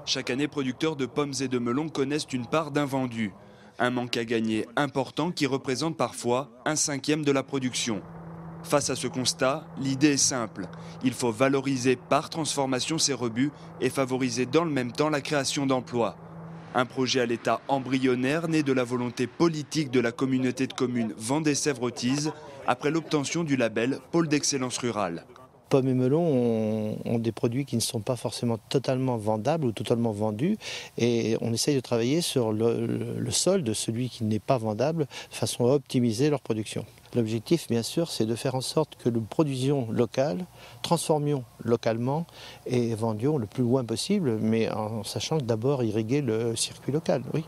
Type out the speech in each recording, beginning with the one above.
Chaque année, producteurs de pommes et de melons connaissent une part d'invendus. Un manque à gagner important qui représente parfois 1/5 de la production. Face à ce constat, l'idée est simple. Il faut valoriser par transformation ces rebuts et favoriser dans le même temps la création d'emplois. Un projet à l'état embryonnaire né de la volonté politique de la communauté de communes Vendée-Sèvres-Otise après l'obtention du label Pôle d'excellence rurale. Pommes et melons ont des produits qui ne sont pas forcément totalement vendables ou totalement vendus et on essaye de travailler sur le sol de celui qui n'est pas vendable de façon à optimiser leur production. L'objectif, bien sûr, c'est de faire en sorte que nous produisions local, transformions localement et vendions le plus loin possible, mais en sachant que d'abord irriguer le circuit local, oui.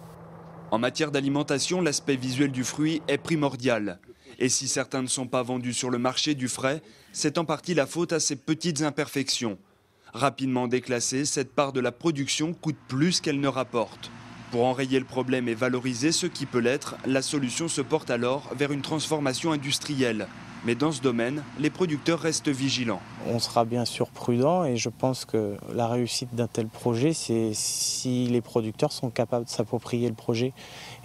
En matière d'alimentation, l'aspect visuel du fruit est primordial. Et si certains ne sont pas vendus sur le marché du frais, c'est en partie la faute à ces petites imperfections. Rapidement déclassée, cette part de la production coûte plus qu'elle ne rapporte. Pour enrayer le problème et valoriser ce qui peut l'être, la solution se porte alors vers une transformation industrielle. Mais dans ce domaine, les producteurs restent vigilants. On sera bien sûr prudent et je pense que la réussite d'un tel projet, c'est si les producteurs sont capables de s'approprier le projet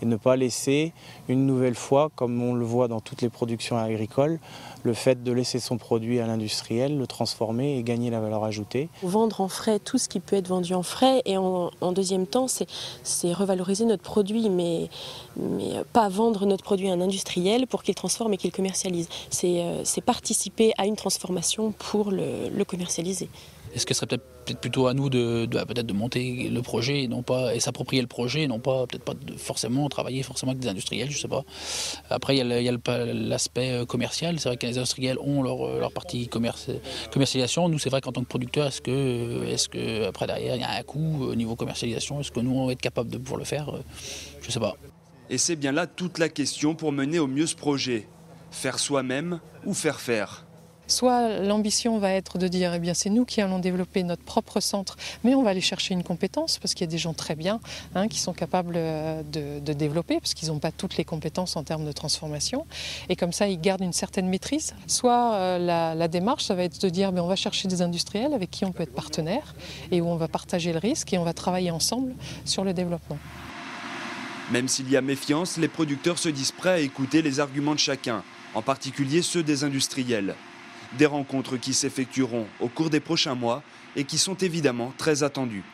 et ne pas laisser une nouvelle fois, comme on le voit dans toutes les productions agricoles, le fait de laisser son produit à l'industriel, le transformer et gagner la valeur ajoutée. Vendre en frais tout ce qui peut être vendu en frais et en deuxième temps, c'est revaloriser notre produit, mais pas vendre notre produit à un industriel pour qu'il transforme et qu'il commercialise. C'est participer à une transformation pour le commercialiser. Est-ce que ce serait peut-être plutôt à nous de monter le projet et s'approprier le projet, et non pas peut-être pas forcément travailler avec des industriels, je sais pas. Après il y a l'aspect commercial. C'est vrai que les industriels ont leur partie commercialisation. Nous c'est vrai qu'en tant que producteur, est-ce que après derrière il y a un coût au niveau commercialisation, est-ce que nous on va être capable de pouvoir le faire, je sais pas. Et c'est bien là toute la question pour mener au mieux ce projet. Faire soi-même ou faire faire. Soit l'ambition va être de dire, eh bien c'est nous qui allons développer notre propre centre, mais on va aller chercher une compétence, parce qu'il y a des gens très bien qui sont capables de développer, parce qu'ils n'ont pas toutes les compétences en termes de transformation, et comme ça ils gardent une certaine maîtrise. Soit la démarche, ça va être de dire, on va chercher des industriels avec qui on peut être partenaire, et où on va partager le risque, et on va travailler ensemble sur le développement. Même s'il y a méfiance, les producteurs se disent prêts à écouter les arguments de chacun, en particulier ceux des industriels. Des rencontres qui s'effectueront au cours des prochains mois et qui sont évidemment très attendues.